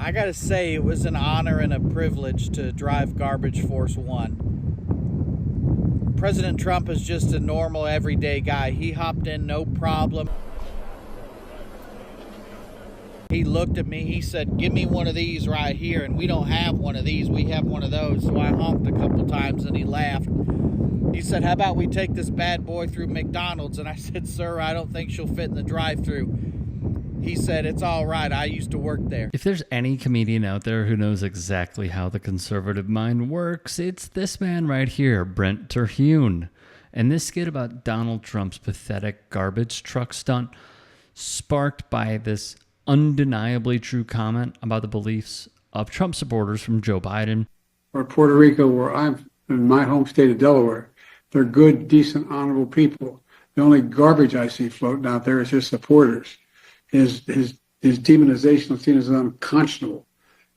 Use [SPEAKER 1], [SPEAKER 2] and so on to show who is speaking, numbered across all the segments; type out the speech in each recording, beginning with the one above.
[SPEAKER 1] I gotta say, it was an honor and a privilege to drive Garbage Force One. President Trump is just a normal, everyday guy. He hopped in, no problem. He looked at me, he said, give me one of these right here, and we don't have one of these, we have one of those. So I honked a couple times and he laughed. He said, how about we take this bad boy through McDonald's? And I said, sir, I don't think she'll fit in the drive-thru. He said, it's all right, I used to work there.
[SPEAKER 2] If there's any comedian out there who knows exactly how the conservative mind works, it's this man right here, Brent Terhune. And this skit about Donald Trump's pathetic garbage truck stunt, sparked by this undeniably true comment about the beliefs of Trump supporters from Joe Biden.
[SPEAKER 3] Or Puerto Rico, where I'm in my home state of Delaware, they're good, decent, honorable people. The only garbage I see floating out there is his supporters. His demonization of seen as unconscionable,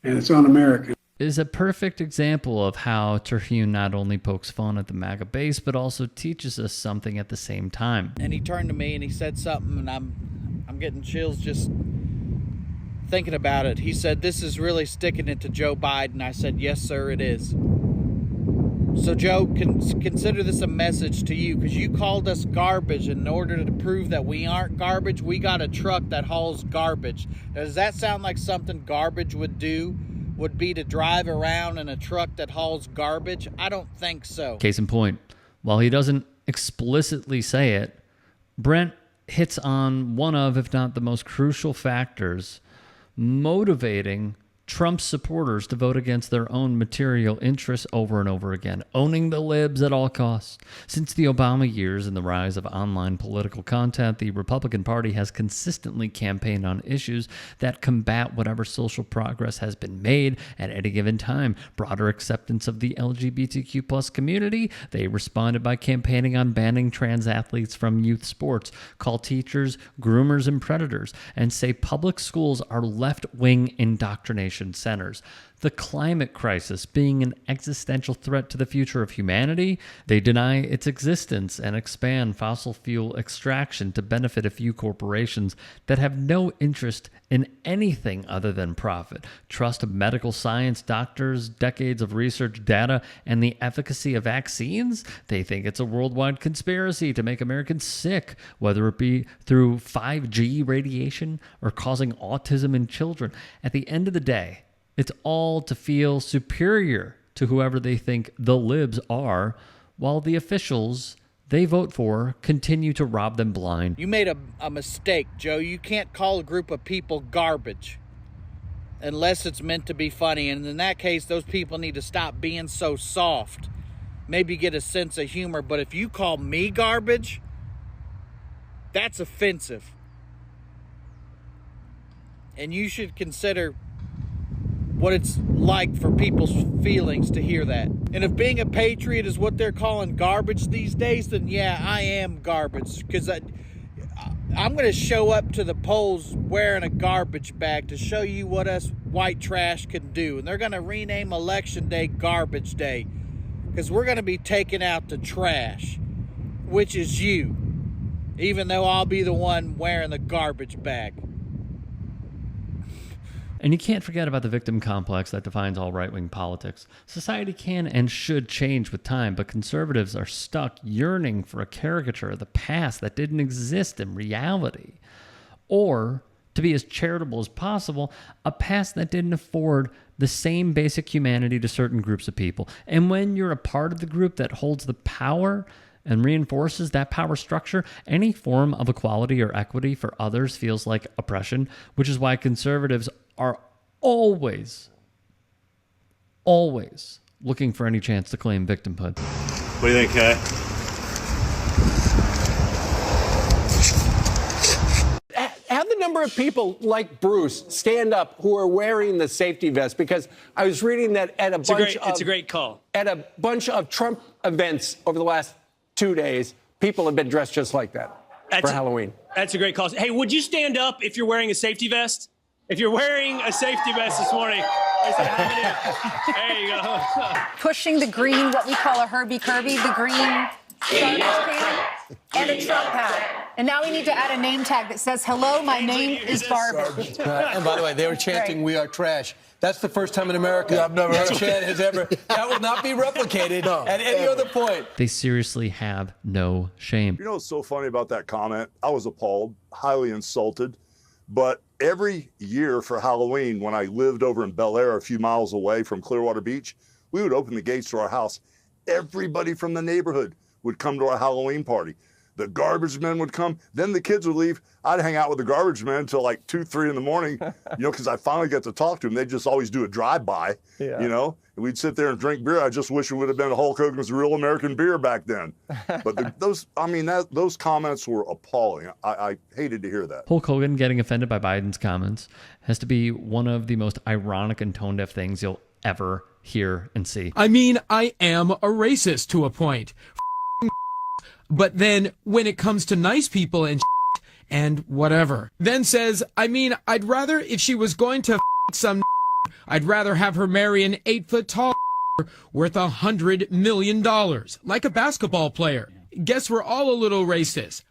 [SPEAKER 3] and it's un-American.
[SPEAKER 2] Is a perfect example of how Terhune not only pokes fun at the MAGA base, but also teaches us something at the same time.
[SPEAKER 1] And he turned to me and he said something, and I'm getting chills just thinking about it. He said, this is really sticking it to Joe Biden. I said, yes, sir, it is. So, Joe, consider this a message to you, because you called us garbage, and in order to prove that we aren't garbage, we got a truck that hauls garbage. Now, does that sound like something garbage would do? Would be to drive around in a truck that hauls garbage? I don't think so.
[SPEAKER 2] Case in point, while he doesn't explicitly say it, Brent hits on one of, if not the most crucial factors motivating Trump's supporters to vote against their own material interests over and over again, owning the libs at all costs. Since the Obama years and the rise of online political content, the Republican Party has consistently campaigned on issues that combat whatever social progress has been made at any given time. Broader acceptance of the LGBTQ plus community, they responded by campaigning on banning trans athletes from youth sports, call teachers groomers and predators, and say public schools are left-wing indoctrination centers. The climate crisis being an existential threat to the future of humanity, they deny its existence and expand fossil fuel extraction to benefit a few corporations that have no interest in anything other than profit. Trust medical science, doctors, decades of research data, and the efficacy of vaccines? They think it's a worldwide conspiracy to make Americans sick, whether it be through 5G radiation or causing autism in children. At the end of the day, it's all to feel superior to whoever they think the libs are, while the officials they vote for continue to rob them blind.
[SPEAKER 1] You made a mistake, Joe. You can't call a group of people garbage unless it's meant to be funny. And in that case, those people need to stop being so soft. Maybe get a sense of humor. But if you call me garbage, that's offensive. And you should consider what it's like for people's feelings to hear that. And if being a patriot is what they're calling garbage these days, then yeah, I am garbage. Because I'm going to show up to the polls wearing a garbage bag to show you what us white trash can do. And they're going to rename Election Day Garbage Day. Because we're going to be taking out the trash, which is you. Even though I'll be the one wearing the garbage bag.
[SPEAKER 2] And you can't forget about the victim complex that defines all right-wing politics. Society can and should change with time, but conservatives are stuck yearning for a caricature of the past that didn't exist in reality. Or, to be as charitable as possible, a past that didn't afford the same basic humanity to certain groups of people. And when you're a part of the group that holds the power and reinforces that power structure, any form of equality or equity for others feels like oppression, which is why conservatives are always looking for any chance to claim victimhood.
[SPEAKER 4] What do you think, Kay?
[SPEAKER 5] Have the number of people like Bruce stand up who are wearing the safety vest, because I was reading that at it's a great call. At a bunch of Trump events over the last 2 days, people have been dressed just like that for Halloween.
[SPEAKER 6] That's a great call. Hey, would you stand up if you're wearing a safety vest? If you're wearing a safety vest this morning, I said, there you go.
[SPEAKER 7] Pushing the green, what we call a Herbie Kirby, the green garbage can, and a Trump hat.
[SPEAKER 4] And now we need to add a name tag that says, hello, my name is garbage.
[SPEAKER 5] And by the way, they were chanting, "We are trash." That's the first time in America
[SPEAKER 7] I've never heard
[SPEAKER 5] that chant has ever. That will not be replicated at any other point.
[SPEAKER 2] They seriously have no shame.
[SPEAKER 8] You know what's so funny about that comment? I was appalled, highly insulted. But every year for Halloween, when I lived over in Bel Air, a few miles away from Clearwater Beach, we would open the gates to our house. Everybody from the neighborhood would come to our Halloween party. The garbage men would come. Then the kids would leave. I'd hang out with the garbage men until like 2, 3 in the morning, because I finally got to talk to them. They'd just always do a drive-by, And we'd sit there and drink beer. I just wish it would have been Hulk Hogan's Real American Beer back then. But those comments were appalling. I hated to hear that.
[SPEAKER 2] Hulk Hogan getting offended by Biden's comments has to be one of the most ironic and tone-deaf things you'll ever hear and see.
[SPEAKER 9] I mean, I am a racist to a point. But then when it comes to nice people and whatever, then says, I mean, I'd rather, if she was going to some, I'd rather have her marry an 8-foot tall worth $100 million, like a basketball player. Guess we're all a little racist.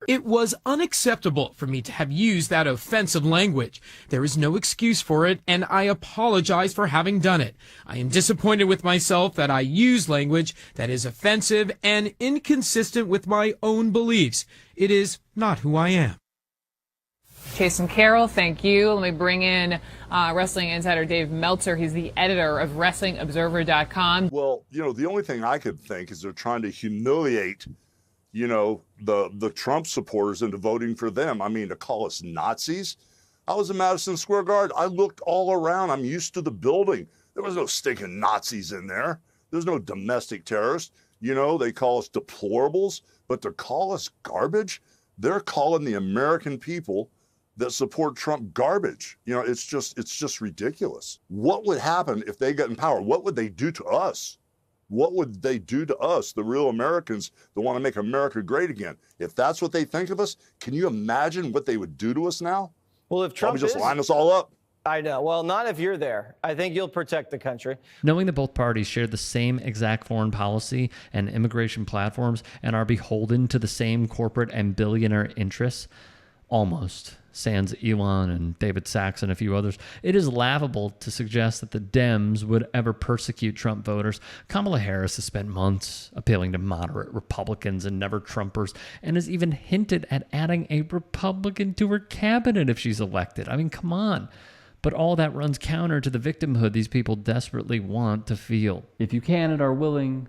[SPEAKER 9] It was unacceptable for me to have used that offensive language. There is no excuse for it, and I apologize for having done it. I am disappointed with myself that I use language that is offensive and inconsistent with my own beliefs. It is not who I am.
[SPEAKER 10] Jason Carroll, thank you. Let me bring in wrestling insider Dave Meltzer. He's the editor of WrestlingObserver.com.
[SPEAKER 8] Well, the only thing I could think is they're trying to humiliate the Trump supporters into voting for them. I mean, to call us Nazis. I was in Madison Square Garden. I looked all around. I'm used to the building. There was no stinking Nazis in there. There's no domestic terrorists. They call us deplorables, but to call us garbage, they're calling the American people that support Trump garbage. It's just ridiculous. What would happen if they got in power? What would they do to us? What would they do to us, the real Americans that want to make America great again? If that's what they think of us, can you imagine what they would do to us now?
[SPEAKER 11] Well, if Trump
[SPEAKER 8] just line us all up.
[SPEAKER 11] I know. Well, not if you're there. I think you'll protect the country.
[SPEAKER 2] Knowing that both parties share the same exact foreign policy and immigration platforms and are beholden to the same corporate and billionaire interests, almost, sans Elon and David Sachs and a few others, it is laughable to suggest that the Dems would ever persecute Trump voters. Kamala Harris has spent months appealing to moderate Republicans and never Trumpers, and has even hinted at adding a Republican to her cabinet if she's elected. I mean, come on. But all that runs counter to the victimhood these people desperately want to feel. If you can and are willing,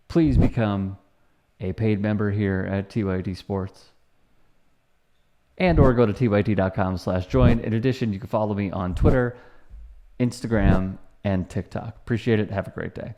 [SPEAKER 2] please become a paid member here at TYT Sports. And or go to tyt.com/join. In addition, you can follow me on Twitter, Instagram, and TikTok. Appreciate it. Have a great day.